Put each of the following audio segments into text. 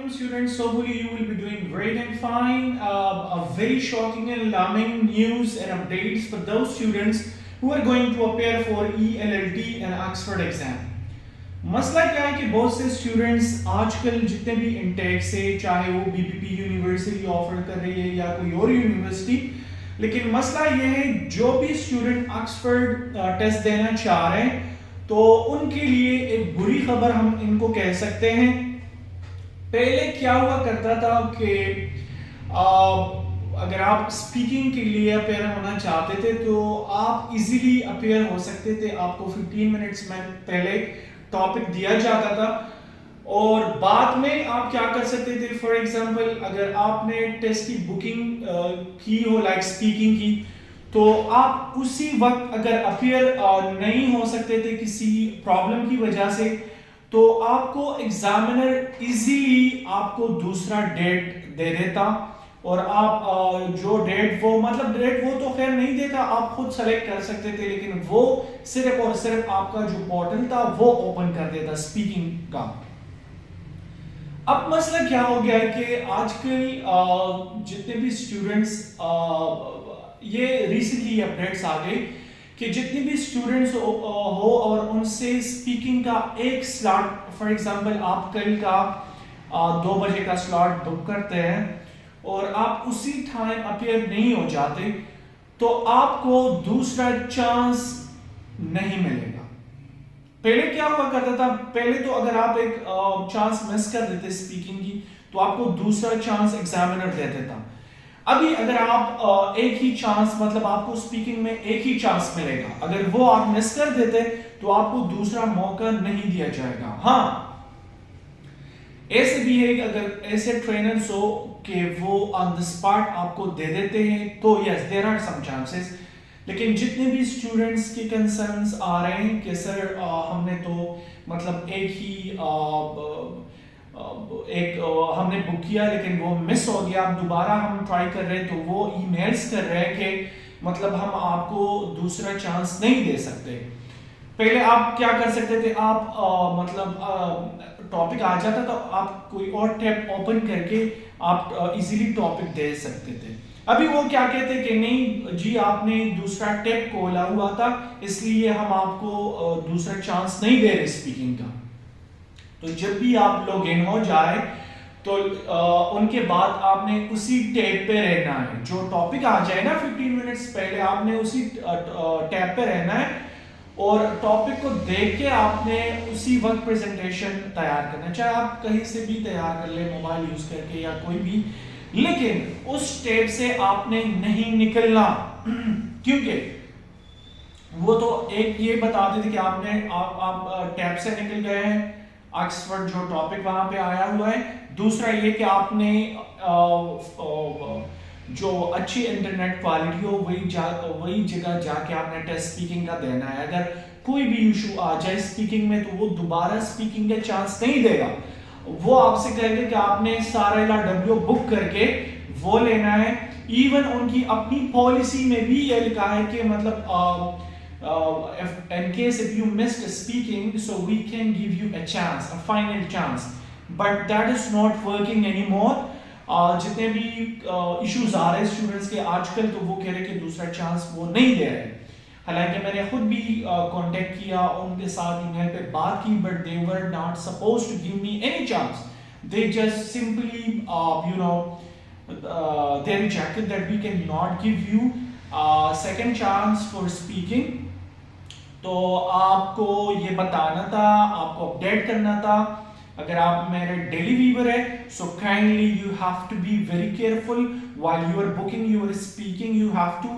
afternoon, students. Hopefully, you will be doing great and fine. A very shocking and alarming news and updates for those students who are going to appear for ELLT and Oxford exam. مسئلہ کیا ہے کہ بہت سے students آج کل جتنے بھی انٹیک سے چاہے وہ BPP یونیورسٹی آفر کر رہی ہے یا کوئی اور یونیورسٹی، لیکن مسئلہ یہ ہے جو بھی اسٹوڈنٹ آکسفورڈ ٹیسٹ دینا چاہ رہے ہیں تو ان کے لیے ایک بری خبر ہم ان کو کہہ سکتے ہیں. پہلے کیا ہوا کرتا تھا کہ اگر آپ اسپیکنگ کے لیے اپیئر ہونا چاہتے تھے تو آپ ایزیلی اپیئر ہو سکتے تھے. آپ کو 15 منٹس میں پہلے ٹاپک دیا جاتا تھا اور بعد میں آپ کیا کر سکتے تھے. فار ایگزامپل اگر آپ نے ٹیسٹ کی بکنگ کی ہو لائک اسپیکنگ کی تو آپ اسی وقت اگر اپیئر نہیں ہو سکتے تھے کسی پرابلم کی وجہ سے تو آپ کو ایگزامینر ایزیلی آپ کو دوسرا ڈیٹ دے دیتا اور آپ جو ڈیٹ وہ تو خیر نہیں دیتا، آپ خود سلیکٹ کر سکتے تھے، لیکن وہ صرف اور صرف آپ کا جو پورٹل تھا وہ اوپن کر دیتا اسپیکنگ کا. اب مسئلہ کیا ہو گیا ہے کہ آج کل جتنے بھی اسٹوڈنٹس یہ ریسنٹلی اپڈیٹس آ گئے کہ جتنے بھی اسٹوڈنٹس ہو اور ان سے اسپیکنگ کا ایک سلاٹ، فار ایگزامپل آپ کل کا 2 بجے کا سلاٹ بک کرتے ہیں اور آپ اسی ٹائم اپیئر نہیں ہو جاتے تو آپ کو دوسرا چانس نہیں ملے گا. پہلے کیا ہوا کرتا تھا، پہلے تو اگر آپ ایک چانس مس کر دیتے اسپیکنگ کی تو آپ کو دوسرا چانس ایگزامینر دے دیتا. ابھی اگر آپ ایک ہی چانس آپ کو اسپیکنگ میں ایک ہی چانس ملے گا، اگر وہ آپ مس کر دیتے تو آپ کو دوسرا موقع نہیں دیا جائے گا. ہاں ایسے بھی ہے کہ اگر ایسے ٹرینرز ہو کہ وہ آن دا اسپاٹ آپ کو دے دیتے ہیں تو یس دیر آر سم چانسز. لیکن جتنے بھی اسٹوڈنٹس کے کنسرنس آ رہے ہیں کہ سر ہم نے تو ہم نے بک کیا لیکن وہ مس ہو گیا، اب دوبارہ ہم ٹرائی کر رہے ہیں تو وہ ای میلز کر رہے ہیں کہ ہم آپ کو دوسرا چانس نہیں دے سکتے. پہلے آپ کیا کر سکتے تھے، آپ ٹاپک آ جاتا تو آپ کوئی اور ٹیب اوپن کر کے آپ ایزیلی ٹاپک دے سکتے تھے. ابھی وہ کیا کہتے کہ نہیں جی آپ نے دوسرا ٹیب کھولا ہوا تھا اس لیے ہم آپ کو دوسرا چانس نہیں دے رہے اسپیکنگ کا. تو جب بھی آپ لوگ ان ہو جائے تو ان کے بعد آپ نے اسی ٹیب پہ رہنا ہے. جو ٹاپک آ جائے نا 15 منٹس پہلے آپ نے اسی ٹیب پہ رہنا ہے اور ٹاپک کو دیکھ کے آپ نے اسی وقت پریزنٹیشن تیار کرنا، چاہے آپ کہیں سے بھی تیار کر لیں موبائل یوز کر کے یا کوئی بھی، لیکن اس ٹیب سے آپ نے نہیں نکلنا. کیونکہ وہ تو ایک یہ بتاتے تھے کہ آپ ٹیب سے نکل گئے ہیں، آکسفورڈ جو ٹاپک وہاں پہ آیا ہوا ہے. دوسرا یہ کہ آپ نے جو اچھی انٹرنیٹ کوالٹی ہو وہی جگہ جا کے آپ نے ٹیسٹ اسپیکنگ کا دینا ہے. اگر کوئی بھی ایشو آ جائے اسپیکنگ میں تو وہ دوبارہ اسپیکنگ کا چانس نہیں دے گا. وہ آپ سے کہیں گے کہ آپ نے سارا LRW بک کر کے وہ لینا ہے. ایون ان کی اپنی پالیسی میں بھی یہ لکھا ہے کہ in case if you missed speaking so we can give you a chance, a final chance, but that is not working anymore. جتنے بھی ایشوز آ رہے اسٹوڈنٹس کے آج کل تو وہ کہہ رہے کہ دوسرا چانس وہ نہیں دے رہے. حالانکہ میں نے خود بھی کانٹیکٹ کیا ان کے ساتھ ای میل پہ بات کی but they were not supposed to give me any chance. They just simply they rejected that we cannot give you second chance for speaking. تو آپ کو یہ بتانا تھا، آپ کو اپڈیٹ کرنا تھا. اگر آپ میرے ڈیلی ویور ہے so kindly you have to be very careful while you are booking your speaking. You have to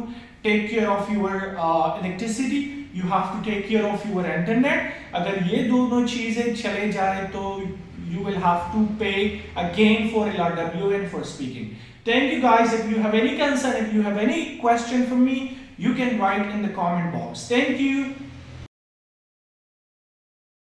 take care of your electricity, you have to take care of your internet. اگر یہ دونوں چیزیں چلے جائیں تو you will have to pay again for LRW and for speaking. Thank you guys. If you have any concern, if you have any question for me, you can write in the comment box. Thank you.